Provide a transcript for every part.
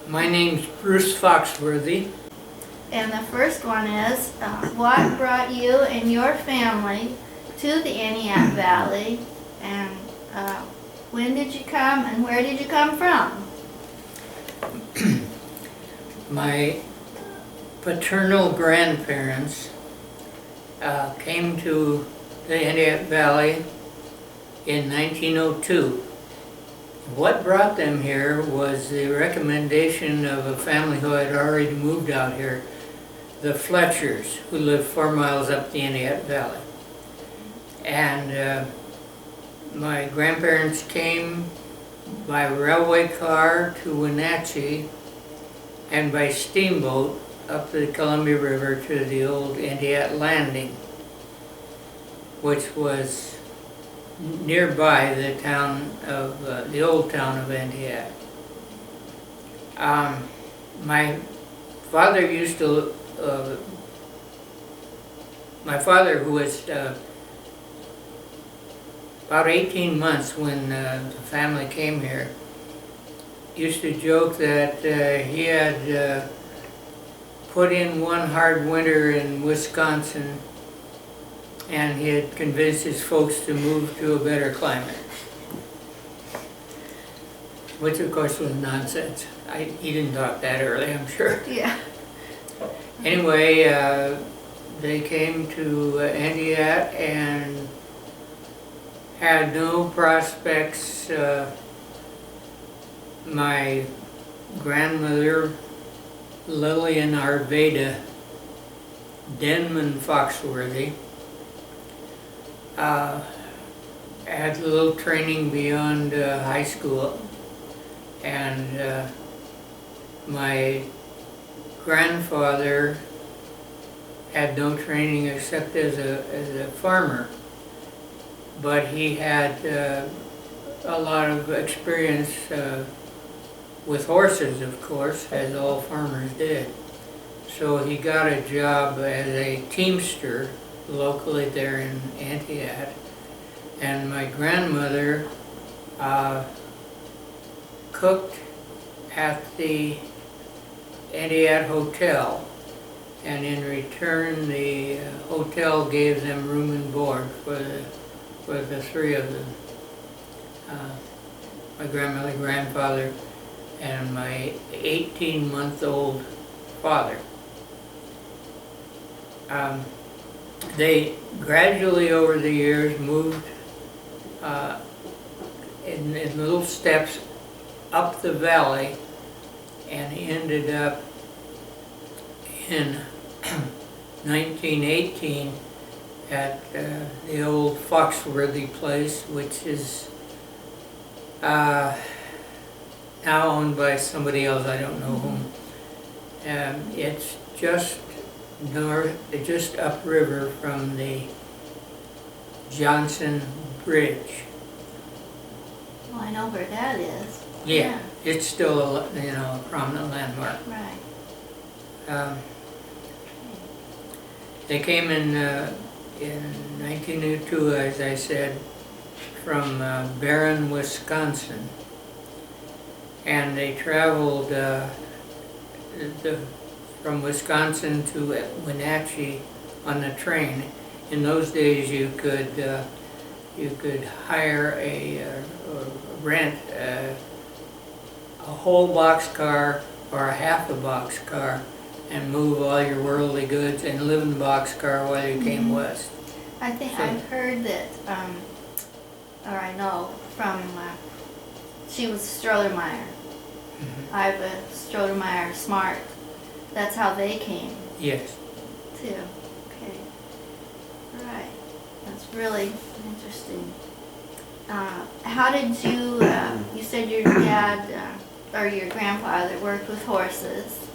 My name's Bruce Foxworthy. And the first one is, what brought you and your family to the Entiat Valley, and when did you come and where did you come from? My paternal grandparents came to the Entiat Valley in 1902. What brought them here was the recommendation of a family who had already moved out here, the Fletchers, who lived 4 miles up the Entiat Valley. And my grandparents came by railway car to Wenatchee and by steamboat up the Columbia River to the old Entiat Landing, which was nearby the town of the old town of Entiat. My father used to. My father, who was about 18 months when the family came here, used to joke that he had put in one hard winter in Wisconsin and he had convinced his folks to move to a better climate. Which of course was nonsense. He didn't talk that early, I'm sure. Yeah. Anyway, they came to Entiat and had no prospects. My grandmother, Lillian Arvada Denman Foxworthy, had little training beyond high school, and my grandfather had no training except as a farmer, but he had a lot of experience with horses, of course, as all farmers did. So he got a job as a teamster locally there in Entiat, and my grandmother cooked at the Entiat Hotel, and in return the hotel gave them room and board for the three of them, my grandmother, grandfather, and my 18-month-old father. They gradually over the years moved in little steps up the valley and ended up in 1918 at the old Foxworthy place, which is now owned by somebody else, I don't know whom. It's just upriver from the Johnson Bridge. Well, I know where that is. Yeah, it's still a prominent landmark. Right. They came in 1902, as I said, from Barron, Wisconsin, and they traveled from Wisconsin to Wenatchee on the train. In those days, you could hire or rent a whole boxcar or a half a boxcar and move all your worldly goods and live in the boxcar while you came west. I think I've heard that, or I know from, she was Strodermeyer. Iva Strodermeyer Smart. That's how they came. Yes. Too. Okay. All right. That's really interesting. How did you, you said your dad or your grandfather worked with horses,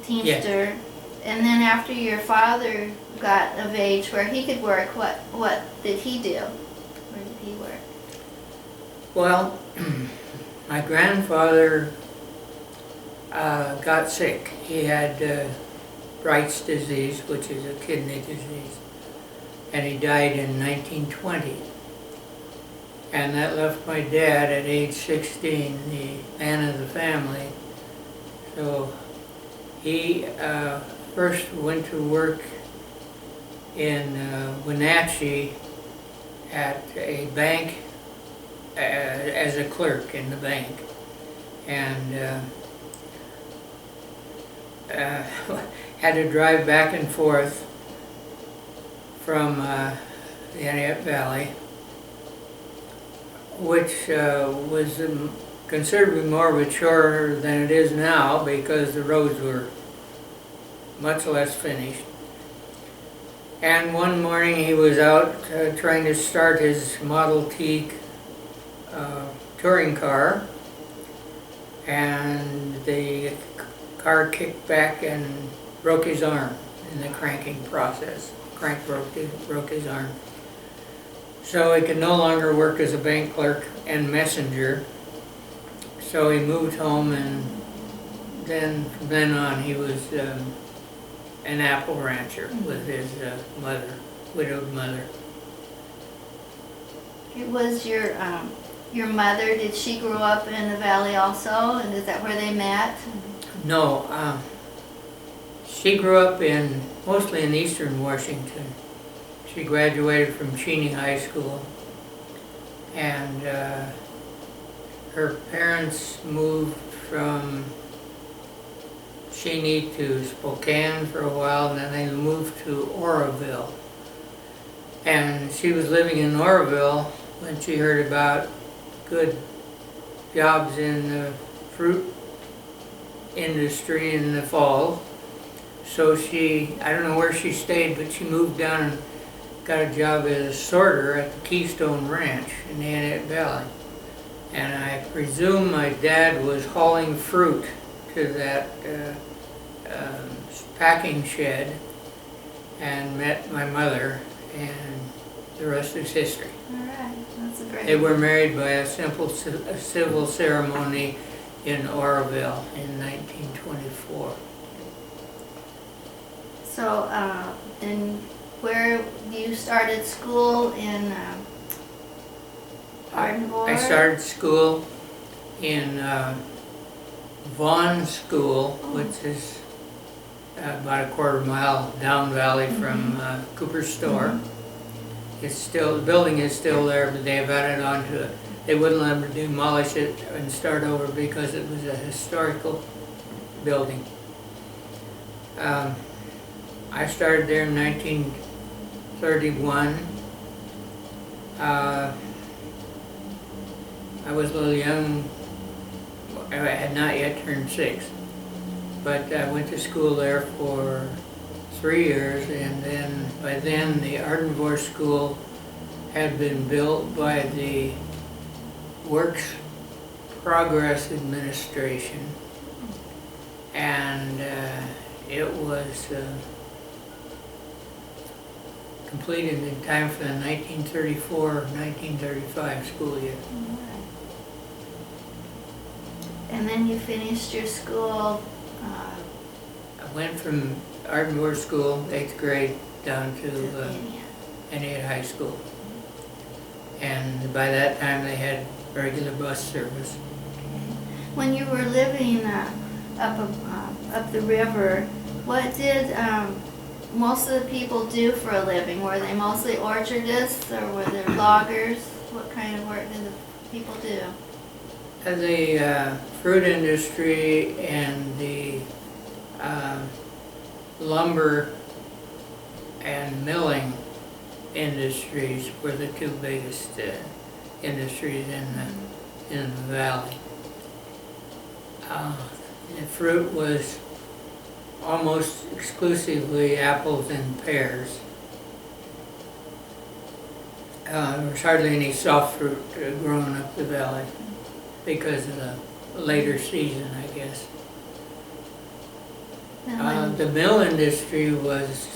teamster, Yes. And then after your father got of age where he could work, what did he do? Where did he work? Well, my grandfather got sick. He had Bright's disease, which is a kidney disease, and he died in 1920. And that left my dad at age 16, the man of the family, So he first went to work in Wenatchee at a bank as a clerk in the bank, and had to drive back and forth from the Entiat Valley, which was considerably more of a chore than it is now because the roads were much less finished. And one morning he was out trying to start his Model T touring car, and the car kicked back and broke his arm in the cranking process. Crank broke his arm. So he could no longer work as a bank clerk and messenger. So he moved home, and then from then on he was an apple rancher with his widowed mother. It was your mother, did she grow up in the valley also, and is that where they met? No, she grew up mostly in eastern Washington. She graduated from Entiat High School, and her parents moved from Entiat to Spokane for a while, and then they moved to Oroville. And she was living in Oroville when she heard about good jobs in the fruit industry in the fall. So I don't know where she stayed, but she moved down and got a job as a sorter at the Keystone Ranch in the Entiat Valley. And I presume my dad was hauling fruit to that packing shed and met my mother, and the rest is history. All right, that's a great. They were married by a simple civil ceremony in Oroville in 1924. So, then where you started school in Ardmore? I started school in Vaughn School, which is about a quarter mile down valley from Cooper's store. It's still, the building is still there, but they have added on to it. They wouldn't let them demolish it and start over because it was a historical building. I started there in 1931. I was a little young. I had not yet turned 6, but I went to school there for 3 years, and then by then the Ardmore School had been built by the Works Progress Administration, and it was completed in time for the 1934-1935 school year. And then you finished your school. I went from Ardmore School, 8th grade, down to Entiat High School. And by that time they had regular bus service. When you were living up the river, what did most of the people do for a living? Were they mostly orchardists, or were there loggers? What kind of work did the people do? The fruit industry and the lumber and milling industries were the two biggest industries in the valley. The fruit was almost exclusively apples and pears. There was hardly any soft fruit grown up the valley because of the later season, I guess. The mill industry was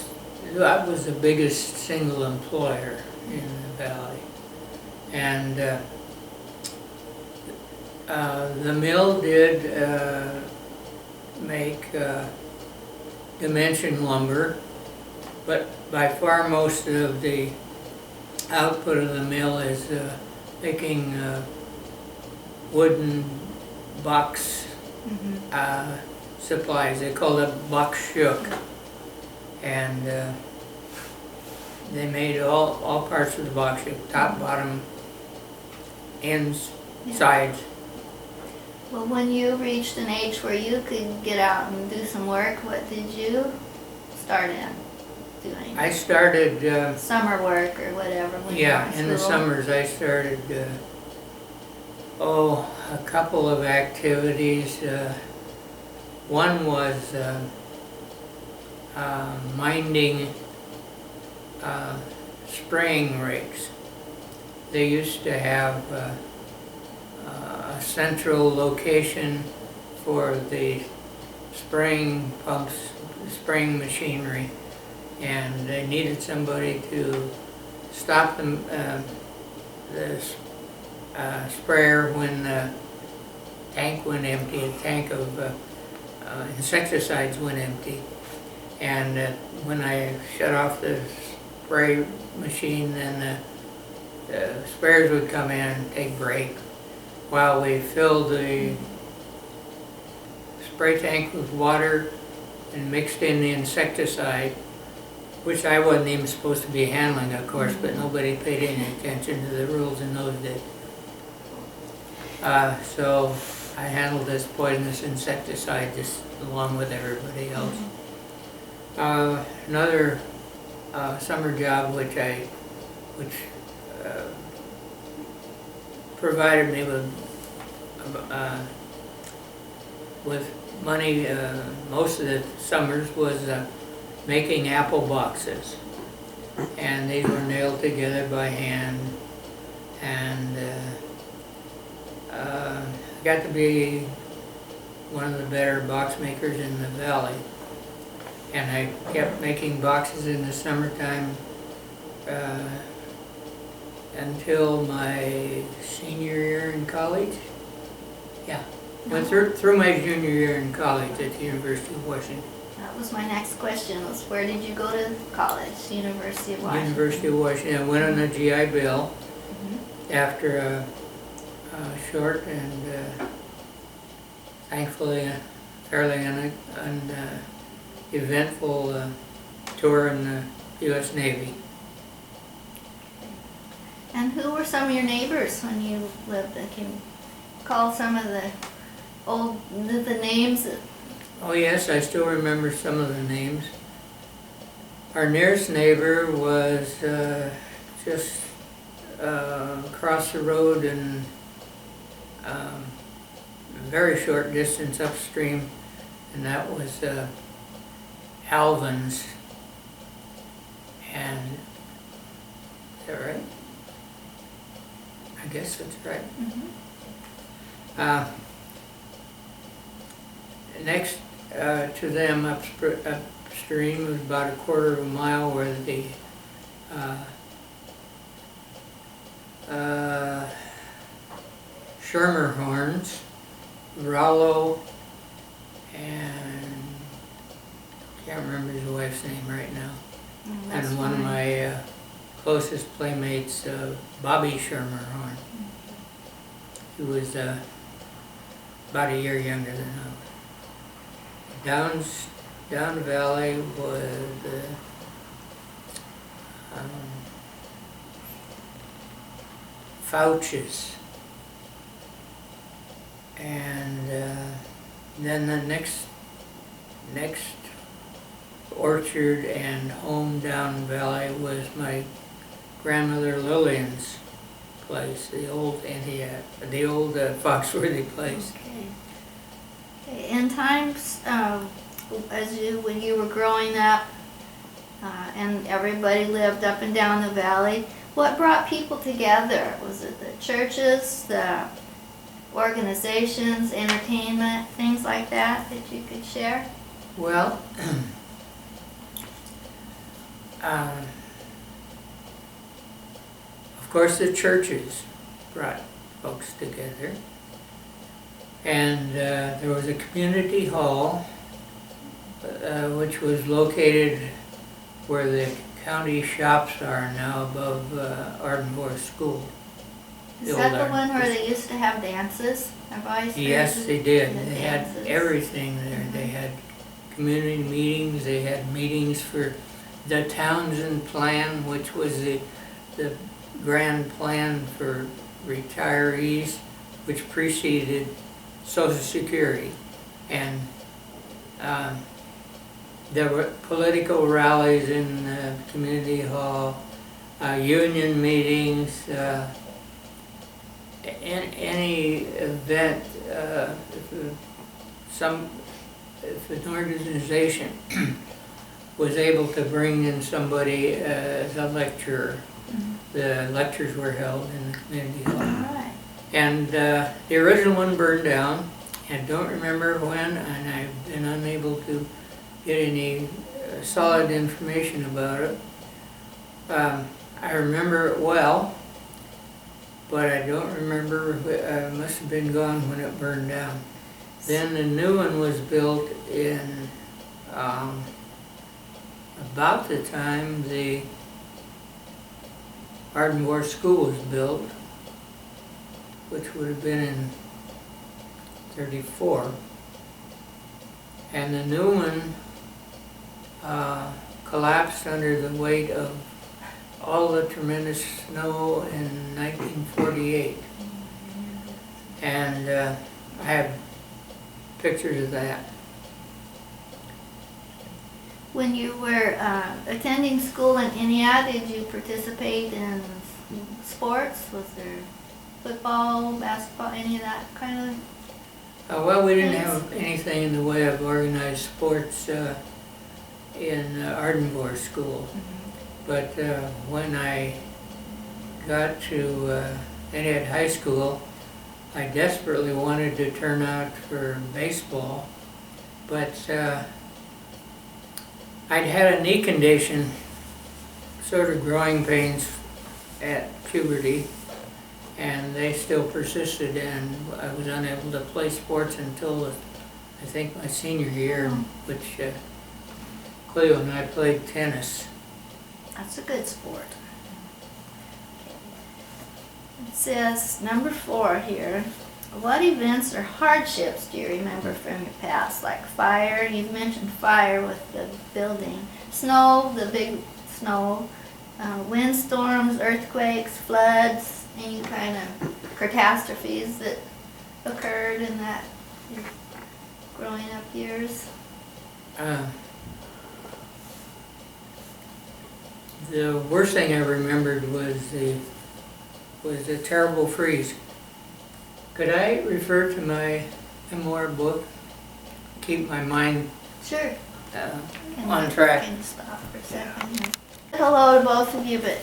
the biggest single employer in the valley, and the mill did make dimension lumber, but by far most of the output of the mill is making wooden box supplies. They called it box shook. And they made all parts of the box shook, top, bottom, ends, sides. Well, when you reached an age where you could get out and do some work, what did you start in doing? I started... summer work or whatever when you were in school? in the summers I started, a couple of activities. One was minding spraying rigs. They used to have a central location for the spraying pumps, spraying machinery, and they needed somebody to stop the sprayer when the tank went empty, a tank of insecticides went empty. And when I shut off the spray machine, then the sprayers would come in and take a break while we filled the spray tank with water and mixed in the insecticide, which I wasn't even supposed to be handling, of course, but nobody paid any attention to the rules in those days. So I handled this poisonous insecticide just along with everybody else. Another summer job which provided me with money most of the summers was making apple boxes, and these were nailed together by hand, and got to be one of the better box makers in the valley. And I kept making boxes in the summertime until my senior year in college. Yeah, went through my junior year in college at the University of Washington. That was my next question, was where did you go to college? University of Washington? University of Washington. I went on a GI Bill after a short and thankfully fairly eventful tour in the U.S. Navy. And who were some of your neighbors when you lived there? Can you call some of the names? Oh yes, I still remember some of the names. Our nearest neighbor was just across the road and a very short distance upstream, and that was Alvin's. And is that right? I guess that's right. Next to them upstream was about a quarter of a mile where the Schermerhorns, Rollo, and can't remember his wife's name right now. And one of my closest playmates, Bobby Schermerhorn. He was about a year younger than I was. Down the valley was Fouches. And then the next orchard and home down valley was my grandmother Lillian's place, the old Entiat, the old Foxworthy place. Okay. In times when you were growing up and everybody lived up and down the valley, what brought people together? Was it the churches, the organizations, entertainment, things like that you could share? Well, of course the churches brought folks together, and there was a community hall which was located where the county shops are now above Ardenvohr School. Is that the one where they used to have dances? Have I heard Yes, they did. They had dances? everything there. Mhm. They had community meetings, they had meetings for the Townsend Plan, which was the grand plan for retirees, which preceded Social Security. And there were political rallies in the community hall, union meetings, any event, if an organization was able to bring in somebody as a lecturer, the lectures were held in the community hall. Alright. And the original one burned down. I don't remember when, and I've been unable to get any solid information about it. I remember it well, but I don't remember, it must have been gone when it burned down. Then the new one was built in about the time the Ardmore School was built, which would have been in '34. And the new one collapsed under the weight of all the tremendous snow in 1948. And I have pictures of that. When you were attending school in Entiat, did you participate in sports? Was there football, basketball, any of that kind of? Well, we didn't have anything in the way of organized sports in Ardmore School. But when I got to Entiat High School, I desperately wanted to turn out for baseball, but I'd had a knee condition, sort of growing pains at puberty, and they still persisted, and I was unable to play sports until I think my senior year, which Cleo and I played tennis. That's a good sport. It says, number 4 here, what events or hardships do you remember from your past? Like fire, you've mentioned fire with the building, snow, the big snow, windstorms, earthquakes, floods, any kind of catastrophes that occurred in that your growing up years? The worst thing I remembered was the terrible freeze. Could I refer to my memoir book? Keep my mind Sure. on track. Can stop for a second here. Hello to both of you, but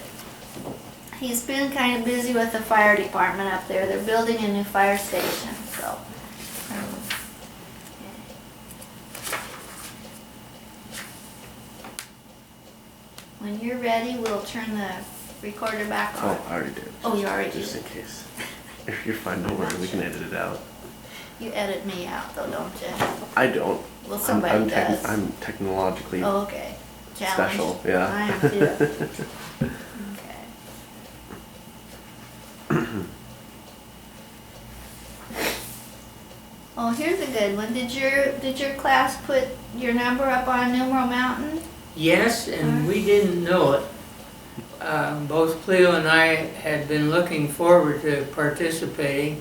he's been kind of busy with the fire department up there. They're building a new fire station, so. When you're ready, we'll turn the recorder back on. Oh, I already did. Oh, you already did? Just in case. If you're fine, don't worry, we can edit it out. You edit me out though, don't you? I don't. Well, somebody does. I'm technologically Oh, okay. Challenged. special, yeah. I am too. Okay. Oh, here's a good one. Did your class put your number up on Numeral Mountain? Yes, and we didn't know it. Both Cleo and I had been looking forward to participating,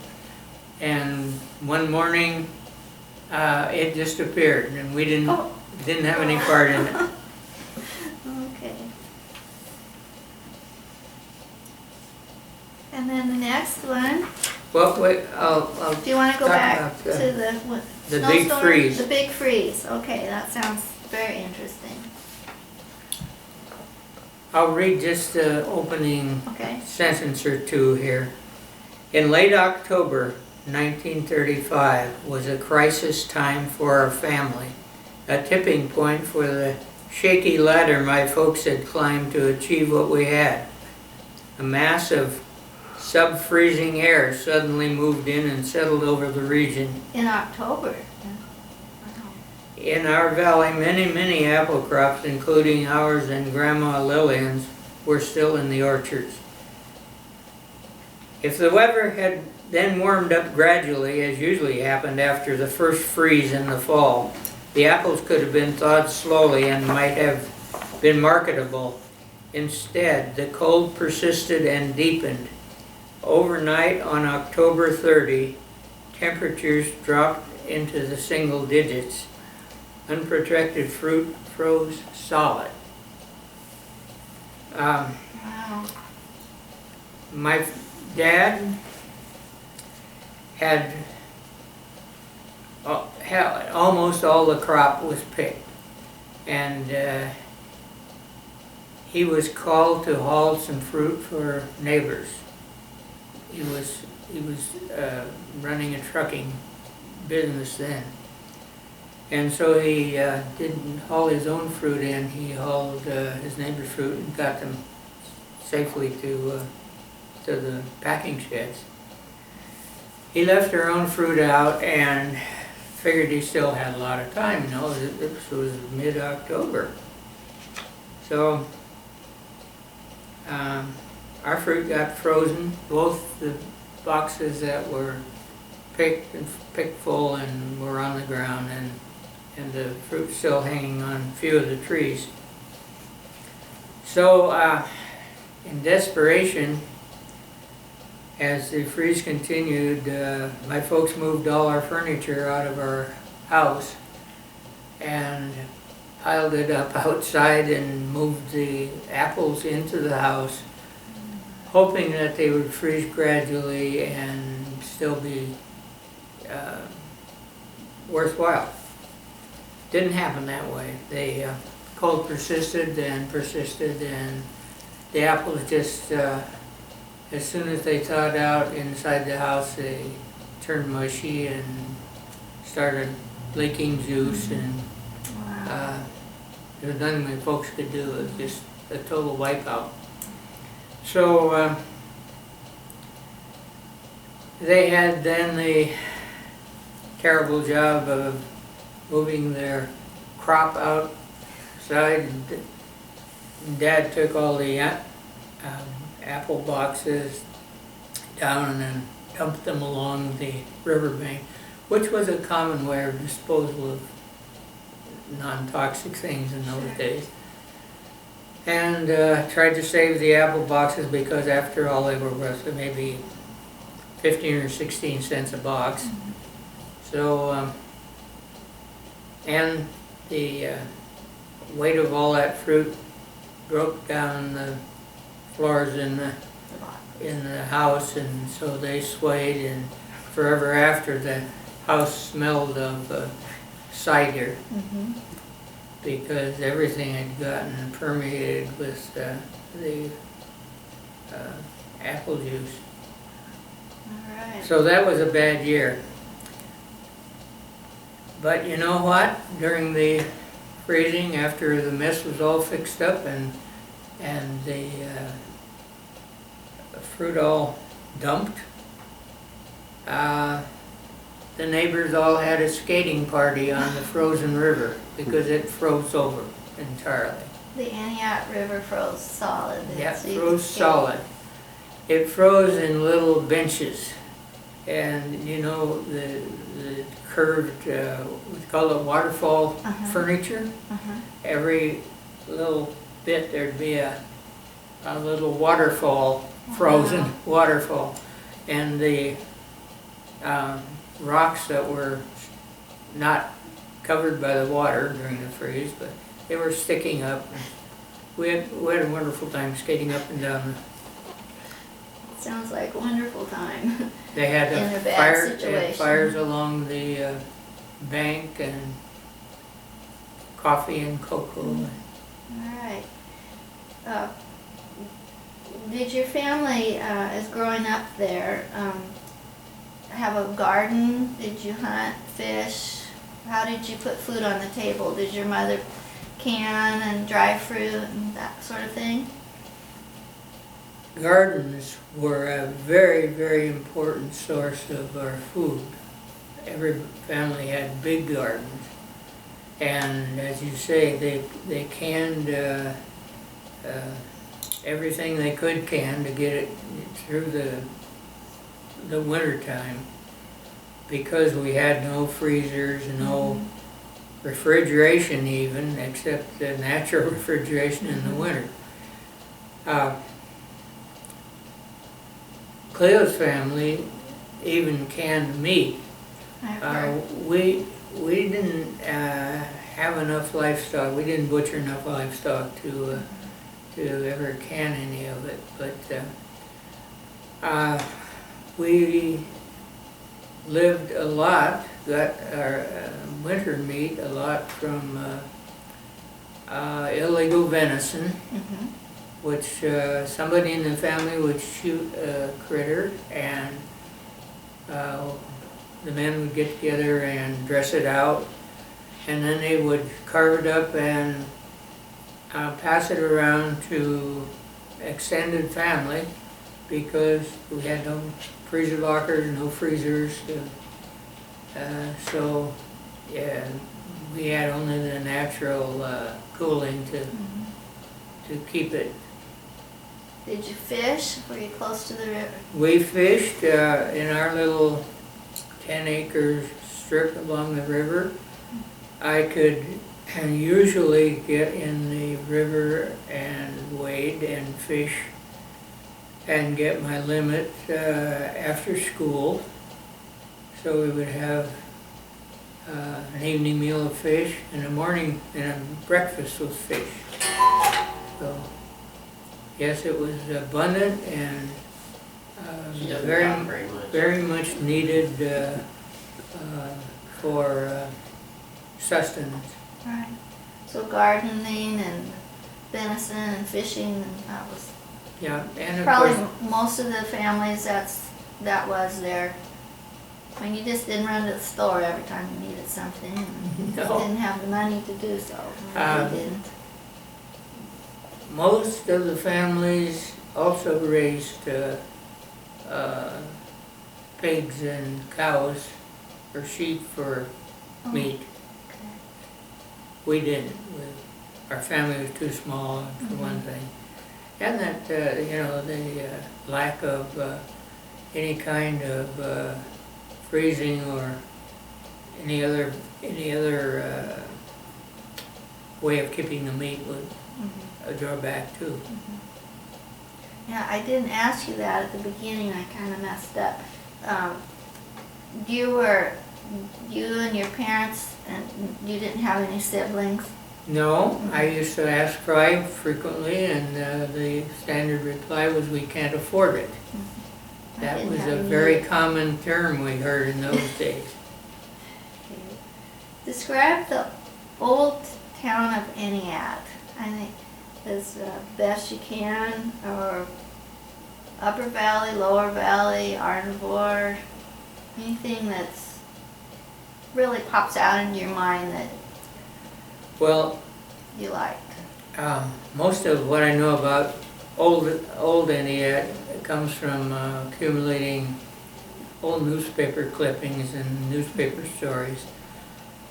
and one morning it just appeared, and we didn't have any part in it. Okay. And then the next one. Well, wait, I'll Do you want to go talk back about to the big snowstorm? freeze. The big freeze. Okay, that sounds very interesting. I'll read just the opening Okay. sentence or two here. In late October 1935 was a crisis time for our family, a tipping point for the shaky ladder my folks had climbed to achieve what we had. A mass of sub-freezing air suddenly moved in and settled over the region. In October. In our valley, many apple crops, including ours and Grandma Lillian's, were still in the orchards. If the weather had then warmed up gradually, as usually happened after the first freeze in the fall, the apples could have been thawed slowly and might have been marketable. Instead, the cold persisted and deepened. Overnight on October 30, temperatures dropped into the single digits. Unprotected fruit froze solid. Wow. My dad had almost all the crop was picked, and he was called to haul some fruit for neighbors. He was running a trucking business then, and so he didn't haul his own fruit in. He hauled his neighbor's fruit and got them safely to the packing sheds. He left our own fruit out and figured he still had a lot of time. No, this was mid-October. So our fruit got frozen. Both the boxes that were picked full and were on the ground, and the fruit still hanging on a few of the trees. So in desperation, as the freeze continued, my folks moved all our furniture out of our house and piled it up outside and moved the apples into the house, hoping that they would freeze gradually and still be worthwhile. Didn't happen that way. The cold persisted, and the apples just as soon as they thawed out inside the house, they turned mushy and started leaking juice, and there was nothing my folks could do. It was just a total wipeout. So they had then the terrible job of moving their crop outside. Dad took all the apple boxes down and then dumped them along the riverbank, which was a common way of disposal of non-toxic things in those days. And tried to save the apple boxes because after all they were worth maybe 15 or 16 cents a box. So, and the weight of all that fruit broke down the floors in the house, and so they swayed, and forever after the house smelled of cider, because everything had gotten permeated with the apple juice. All right. So that was a bad year. But you know what? During the freezing, after the mess was all fixed up and the fruit all dumped, the neighbors all had a skating party on the frozen river because it froze over entirely. The Entiat River froze solid. Yeah, so you froze could skate. solid. It froze in little benches, and you know the curved, we call it waterfall furniture. Every little bit there'd be a little waterfall, frozen waterfall, and the rocks that were not covered by the water during the freeze, but they were sticking up. We had a wonderful time skating up and down. Sounds like a wonderful time. They had in a bad they had situation. fires along the bank, and coffee and cocoa. All right. Did your family, as growing up there, have a garden? Did you hunt, fish? How did you put food on the table? Did your mother can and dry fruit and that sort of thing? Gardens were a very, very important source of our food. Every family had big gardens, and as you say, they canned everything they could can to get it through the the winter time, because we had no freezers, no refrigeration even, except the natural refrigeration in the winter. Cleo's family even canned meat. I've heard. We didn't have enough livestock. We didn't butcher enough livestock to ever can any of it. But we lived a lot. Got our winter meat a lot from illegal venison, which somebody in the family would shoot a critter, and the men would get together and dress it out, and then they would carve it up and pass it around to extended family, because we had no freezer lockers, no freezers. So, yeah, we had only the natural cooling to keep it. Did you fish? Were you close to the river? We fished in our little 10-acre strip along the river. I could usually get in the river and wade and fish and get my limit after school. So we would have an evening meal of fish and a morning and a breakfast with fish. So yes, it was abundant and very much needed for sustenance. Right. So gardening and venison and fishing, and that was Yeah, and of probably course, most of the families that was there. I mean, you just didn't run to the store every time you needed something. And No. you didn't have the money to do so. You didn't. most of the families also raised pigs and cows or sheep for meat. Okay. We didn't. Our family was too small for one thing. And that, the lack of any kind of freezing or any other way of keeping the meat was a drawback too. Yeah, I didn't ask you that at the beginning. I kind of messed up. You and your parents, and you didn't have any siblings? No, I used to ask Fry frequently, and the standard reply was, "We can't afford it." I That didn't was have a any very either. common term we heard in those days. Okay. Describe the old town of Entiat, I think, as best you can, or Upper Valley, Lower Valley, Arnavor, anything that's really pops out into your mind that Well, you liked. most of what I know about old Entiat comes from accumulating old newspaper clippings and newspaper stories.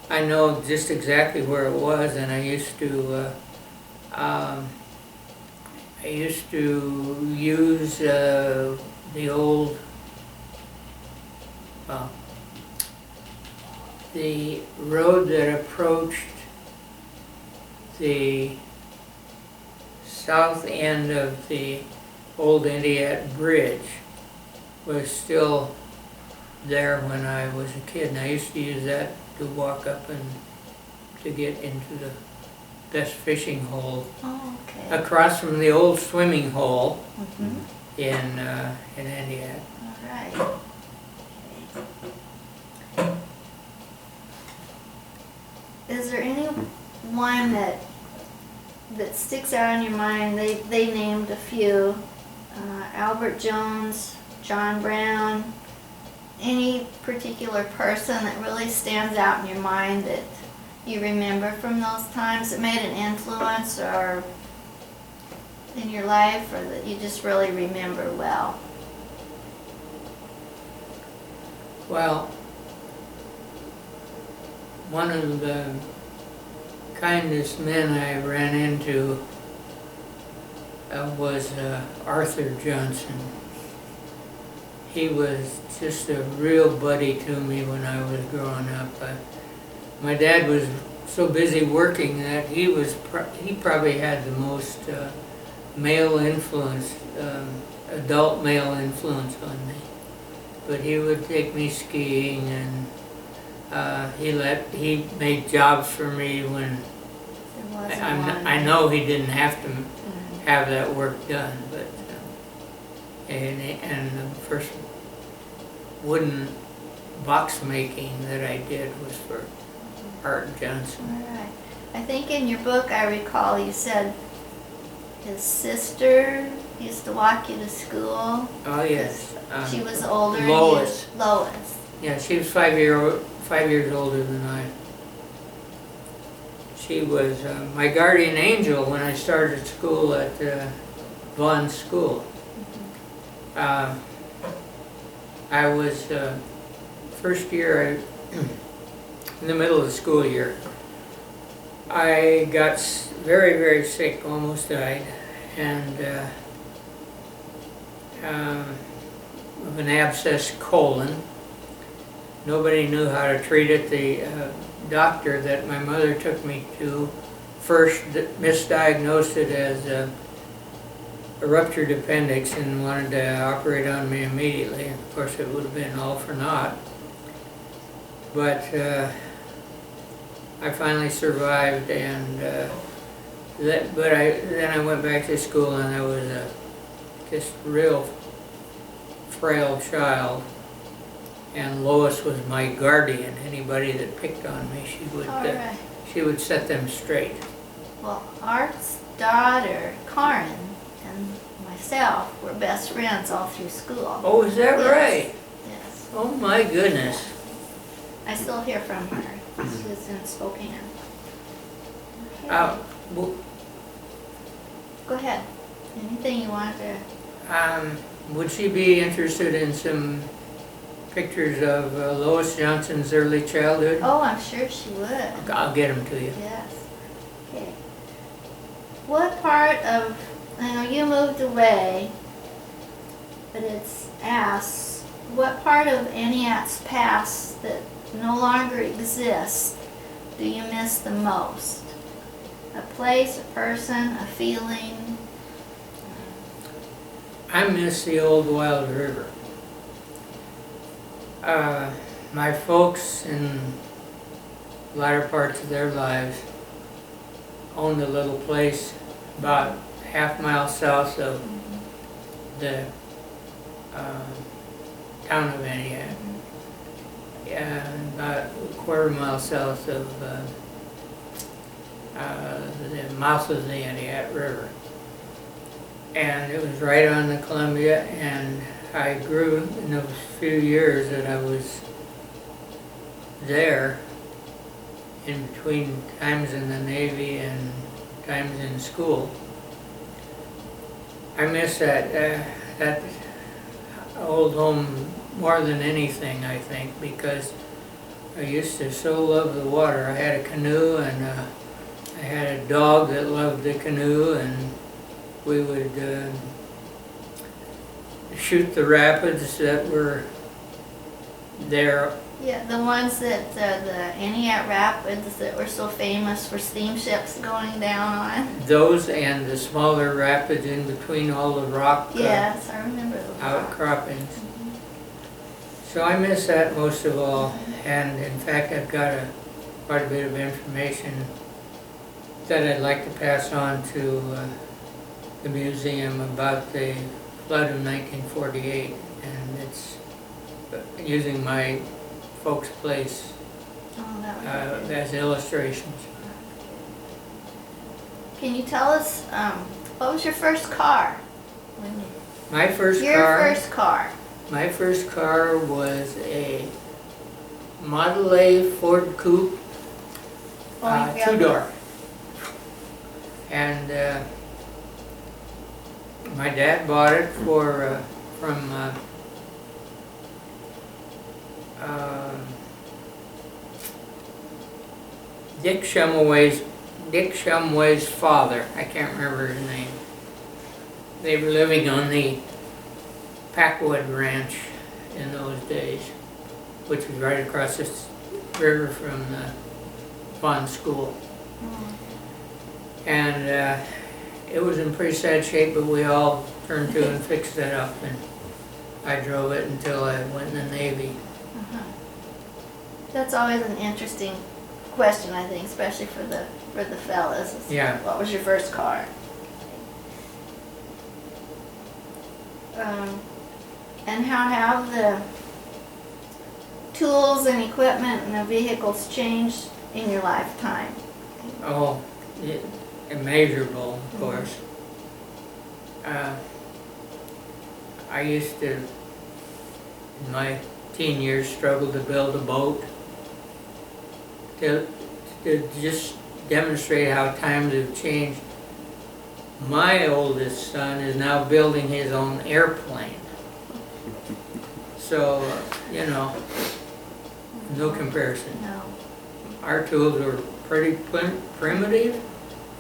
I know just exactly where it was, and I used to use the old the road that approached the south end of the old Entiat Bridge was still there when I was a kid, and I used to use that to walk up and to get into the best fishing hole Oh, okay. across from the old swimming hole Mm-hmm. in Entiat. All right. Okay. Is there any one that sticks out in your mind? They named a few. Albert Jones, John Brown. Any particular person that really stands out in your mind that you remember from those times that made an influence or in your life, or that you just really remember well? Well, one of the kindest men I ran into was Arthur Johnson. he was just a real buddy to me when I was growing up. My dad was so busy working that he probably had the most male influence, adult male influence on me. But he would take me skiing, and he made jobs for me when I know he didn't have to have that work done, but and the first wooden box making that I did was for Art Johnson. All right. I think in your book I recall you said his sister used to walk you to school. Oh yes. She was older. Lois. Lois. Yeah, she was 5 years older than I. She was my guardian angel when I started school at Vaughn School. I was first year, in the middle of the school year, I got very, very sick, almost died, and of an abscessed colon. Nobody knew how to treat it. The doctor that my mother took me to first misdiagnosed it as a ruptured appendix and wanted to operate on me immediately. Of course, it would have been all for naught. But I finally survived, and then I went back to school, and I was a just real frail child. And Lois was my guardian. Anybody that picked on me, she would set them straight. Well, Art's daughter, Karen, and myself were best friends all through school. Oh, is that Yes. right? Yes. Oh my goodness. I still hear from her. She was in Spokane. Okay. Well, Go ahead. Anything you wanted to... would she be interested in some pictures of Lois Johnson's early childhood? Oh, I'm sure she would. I'll get them to you. Yes. Okay. What part of... I know you moved away, but it's asked, what part of Entiat's past that no longer exists do you miss the most? A place, a person, a feeling? I miss the old wild river. My folks in latter parts of their lives owned a little place about half-mile south of the town of Entiat, about a quarter-mile south of the mouth of the Entiat River. And it was right on the Columbia, and I grew in those few years that I was there, in between times in the Navy and times in school. I miss that old home more than anything, I think, because I used to so love the water. I had a canoe, and I had a dog that loved the canoe, and we would shoot the rapids that were there. Yeah, the ones that, the Entiat Rapids that were so famous for steamships going down on. Those and the smaller rapids in between all the rock Yes, I remember those. outcroppings. So I miss that most of all, and in fact I've got quite a bit of information that I'd like to pass on to the museum about the flood of 1948, and it's using my folks' place Oh, that would be good. as illustrations. Can you tell us, what was your first car? My first Your car. first car. My first car was a Model A Ford Coupe, two-door. And my dad bought it from Dick Shumway's father. I can't remember his name. They were living on the Packwood Ranch in those days, which was right across this river from the pond school. And it was in pretty sad shape, but we all turned to and fixed it up, and I drove it until I went in the Navy. That's always an interesting question, I think, especially for the fellas. is Yeah. What was your first car? And how have the tools and equipment and the vehicles changed in your lifetime? Oh, immeasurable, of course. I used to, in my teen years, struggle to build a boat. To just demonstrate how times have changed, my oldest son is now building his own airplane. So, you know, no comparison. No. Our tools were pretty primitive.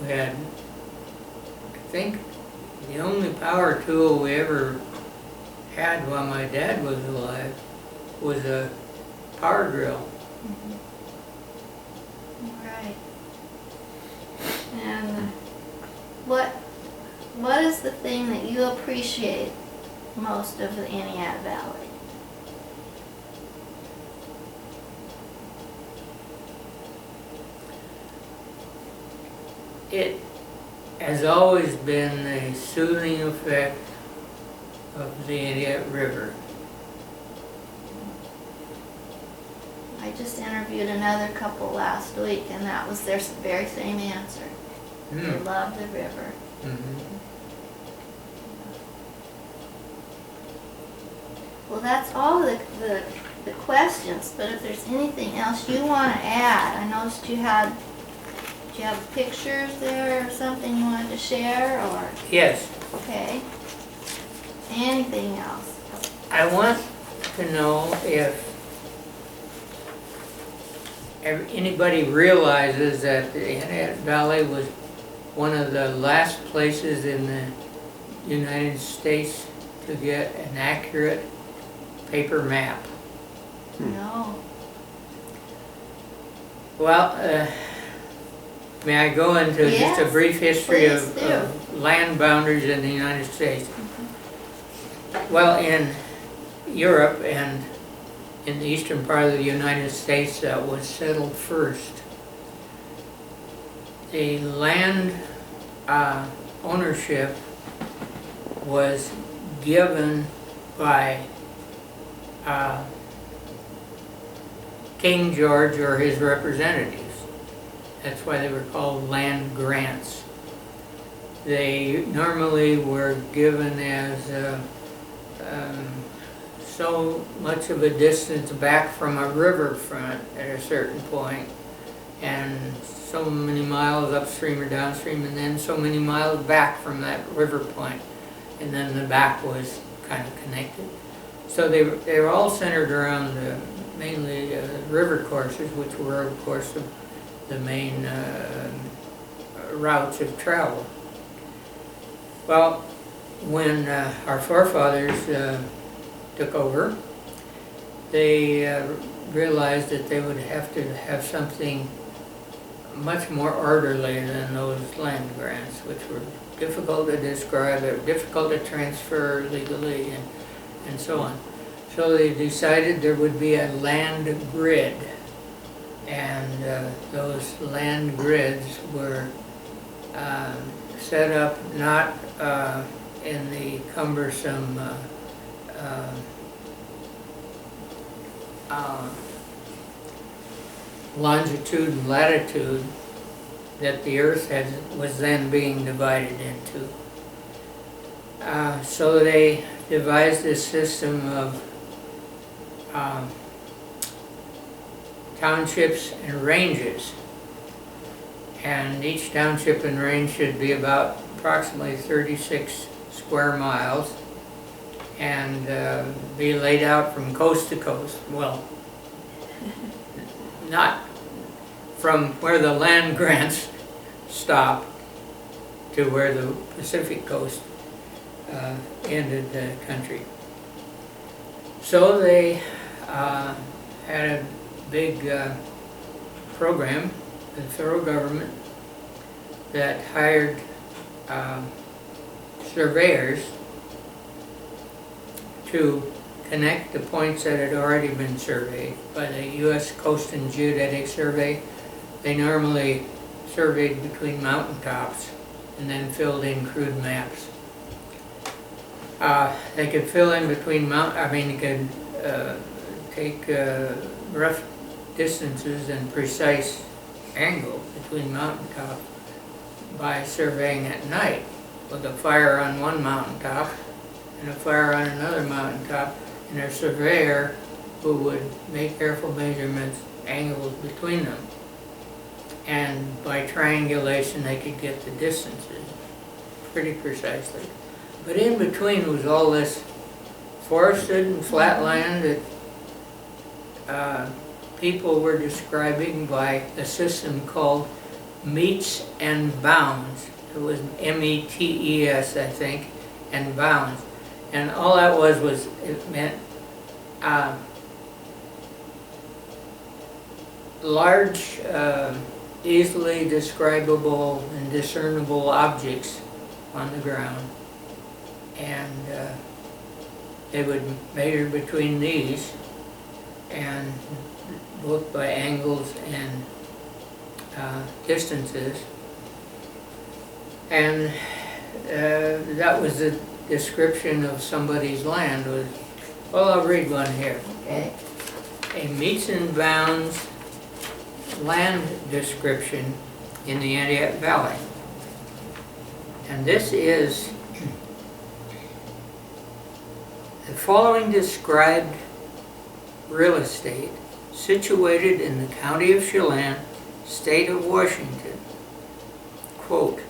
We had, I think, the only power tool we ever had while my dad was alive was a power drill. Right. And what is the thing that you appreciate most of the Entiat Valley? It has always been the soothing effect of the Entiat River. I just interviewed another couple last week, and that was their very same answer. They love the river. Well, that's all the questions, but if there's anything else you want to add, I noticed do you have pictures there or something you wanted to share, or? Yes. Okay. Anything else? I want to know if anybody realizes that the Entiat Valley was one of the last places in the United States to get an accurate paper map. No. Well, may I go into just a Yes, brief history please do. of land boundaries in the United States? Well, in Europe and in the eastern part of the United States that was settled first, the land ownership was given by King George or his representatives. That's why they were called land grants. They normally were given as so much of a distance back from a riverfront at a certain point, and so many miles upstream or downstream, and then so many miles back from that river point, and then the back was kind of connected. So they were all centered around mainly river courses, which were, of course, the main routes of travel. Well, when our forefathers took over, they realized that they would have to have something much more orderly than those land grants, which were difficult to describe, they were difficult to transfer legally, and so on. So they decided there would be a land grid, and those land grids were set up not in the cumbersome longitude and latitude that the Earth was then being divided into. So they devised this system of townships and ranges, and each township and range should be about approximately 36 square miles and be laid out from coast to coast. Well, not from where the land grants stop to where the Pacific coast ended the country. So they had a big program, the federal government, that hired surveyors to connect the points that had already been surveyed by the U.S. Coast and Geodetic Survey. They normally surveyed between mountaintops and then filled in crude maps. They could fill in between they could take rough distances and precise angles between mountaintops by surveying at night with a fire on one mountaintop and a fire on another mountaintop, and a surveyor who would make careful measurements, angles between them. And by triangulation they could get the distances pretty precisely. But in between was all this forested and flat land that people were describing by a system called meets and bounds. It was METES, I think, and bounds. And all that was it meant large, easily describable and discernible objects on the ground. And they would measure between these, and both by angles and distances. And that was the description of somebody's land. Well, I'll read one here. Okay. A meets and bounds land description in the Entiat Valley. And this is the following described real estate situated in the county of Chelan, state of Washington. Quote,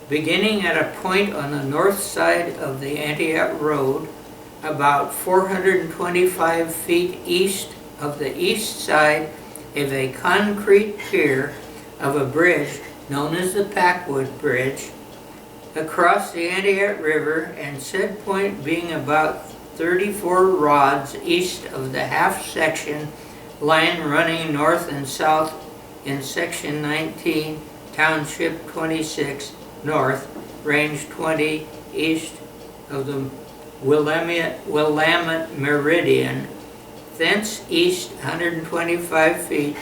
beginning at a point on the north side of the Entiat Road, about 425 feet east of the east side of a concrete pier of a bridge known as the Packwood Bridge, across the Entiat River, and said point being about 34 rods east of the half-section line running north and south in Section 19, Township 26, north, Range 20, east of the Willamette Meridian, thence east 125 feet,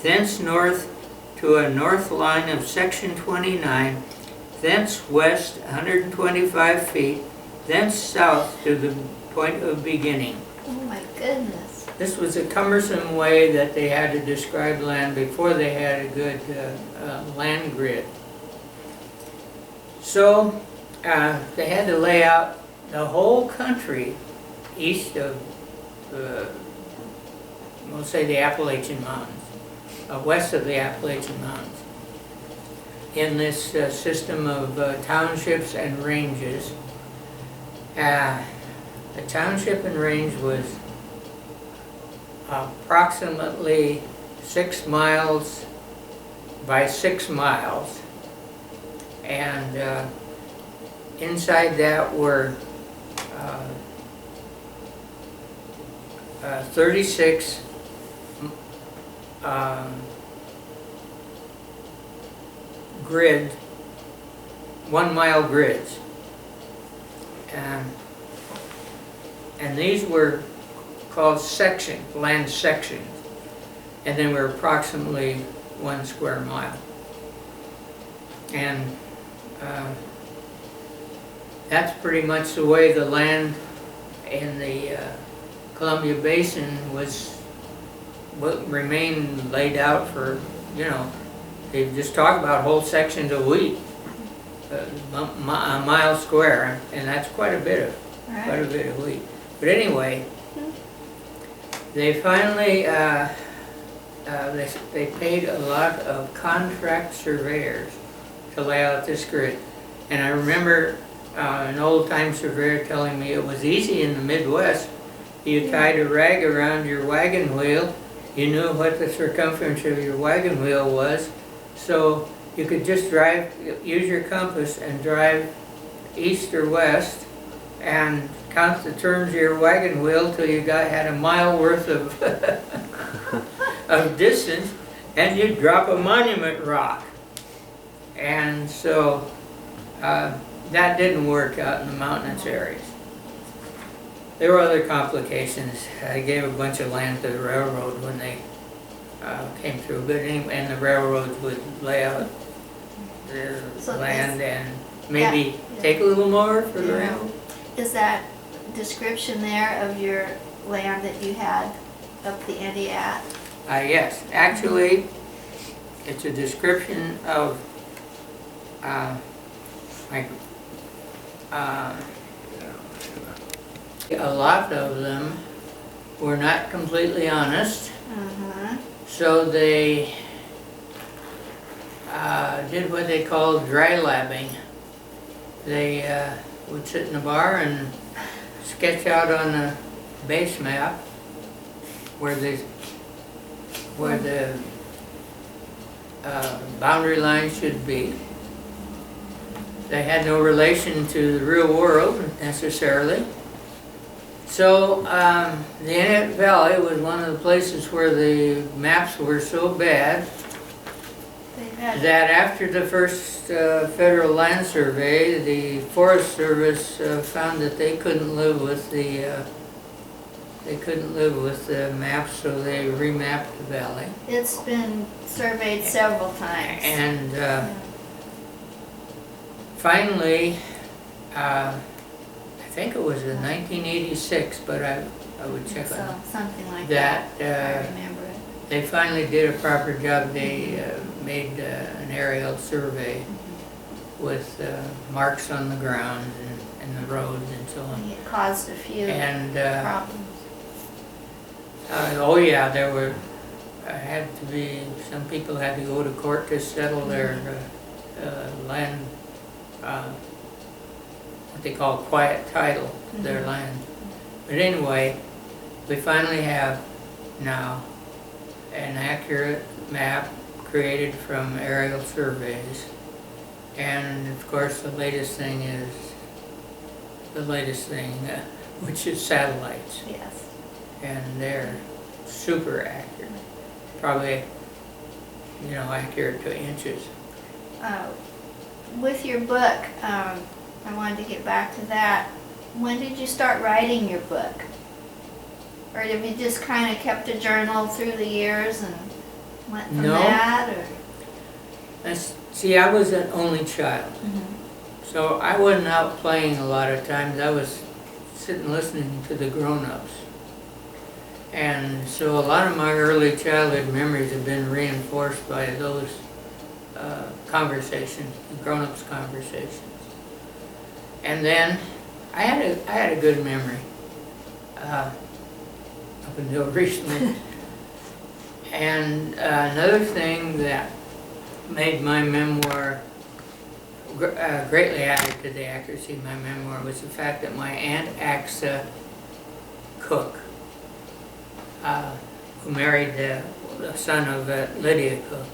thence north to a north line of Section 29, thence west 125 feet, thence south to the point of beginning. Oh my goodness. This was a cumbersome way that they had to describe land before they had a good land grid. So they had to lay out the whole country east of, we'll say, the Appalachian Mountains, west of the Appalachian Mountains, in this system of townships and ranges. The township and range was approximately 6 miles by 6 miles, and inside that were 36 grid, 1 mile grids, and these were called sections, land sections, and they were approximately 1 square mile. And that's pretty much the way the land in the Columbia Basin was remained laid out for, you know, they just talk about whole sections of wheat, a mile square, and that's quite a bit of wheat. But anyway, they finally they paid a lot of contract surveyors to lay out this grid. And I remember an old-time surveyor telling me it was easy in the Midwest. You tied a rag around your wagon wheel, you knew what the circumference of your wagon wheel was, so you could just use your compass and drive east or west, and count the turns of your wagon wheel till you had a mile worth of, of distance, and you'd drop a monument rock. And so that didn't work out in the mountainous areas. There were other complications. I gave a bunch of land to the railroad when they came through, but and the railroads would lay out their land and maybe take a little more for the railroad. Is that description there of your land that you had up the Entiat? Yes, actually, it's a description of a lot of them were not completely honest, so they did what they called dry labbing. They would sit in a bar and sketch out on a base map where the boundary line should be. They had no relation to the real world necessarily. So the Entiat Valley was one of the places where the maps were so bad that after the first federal land survey, the Forest Service found that they couldn't live with the maps, so they remapped the valley. It's been surveyed several times. And finally, I think it was in 1986, but I would check on it. Something like that. I remember it. They finally did a proper job. They made an aerial survey with marks on the ground and the roads and so on. It caused a few problems. Oh yeah, there were, some people had to go to court to settle their land, what they call quiet title, their land. But anyway, we finally have now an accurate map created from aerial surveys. And of course the latest thing, which is satellites. Yes. And they're super accurate, probably, accurate to inches. With your book, I wanted to get back to that. When did you start writing your book? Or have you just kind of kept a journal through the years and went from that? Or? See, I was an only child, so I wasn't out playing a lot of times. I was sitting listening to the grown-ups. And so a lot of my early childhood memories have been reinforced by those conversations, grown-ups conversations. And then I had a good memory up until recently. And another thing that made my memoir greatly added to the accuracy of my memoir was the fact that my Aunt Axa Cook, who married the son of Lydia Cook,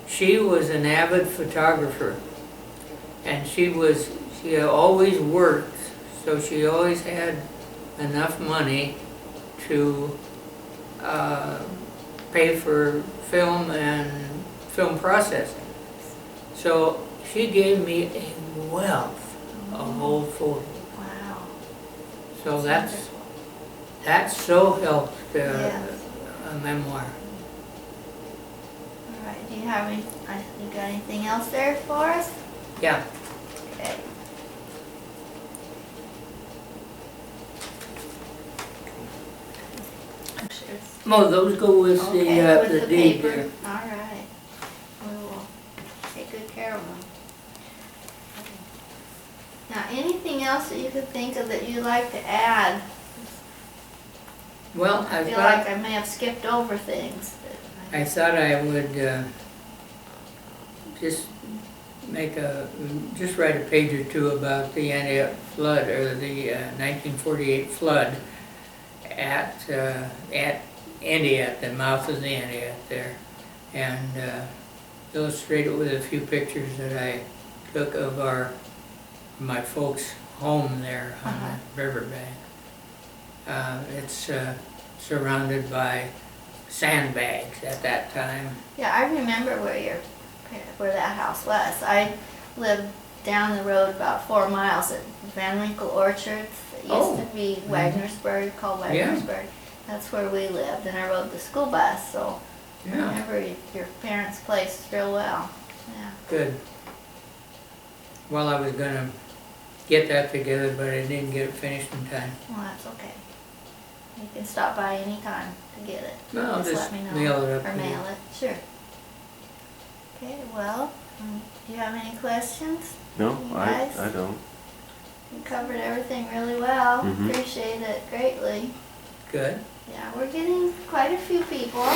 she was an avid photographer, and she always worked, so she always had enough money to pay for film and film processing. So she gave me a wealth of old photos. Wow. So that so helped a memoir. All right. Do you have you got anything else there for us? Yeah. Okay. Well, those go with with the the deed paper. there. All right. We will take good care of them. Now, anything else that you could think of that you'd like to add? Well, I feel like I may have skipped over things. I thought I would just write a page or two about the Entiat flood, or the 1948 flood at Entiat, the mouth of the Entiat there, and illustrate it with a few pictures that I took of our my folks' home there on Uh-huh. the riverbank. It's surrounded by sandbags at that time. Yeah, I remember where that house was. I lived down the road about 4 miles at Van Winkle Orchards. It used Oh. to be Wagnersburg, called Yeah. Wagnersburg. That's where we lived, and I rode the school bus, so I Yeah, remember your parents' place real well. Yeah. good. Well, I was gonna get that together, but I didn't get it finished in time. Well, that's okay. You can stop by anytime to get it. No, I'll just let me know. mail it up Or to you. mail it, sure. Okay, well, do you have any questions? No, You I guys? don't. You covered everything really well. Mhm. Appreciate it greatly. Good. Yeah, we're getting quite a few people.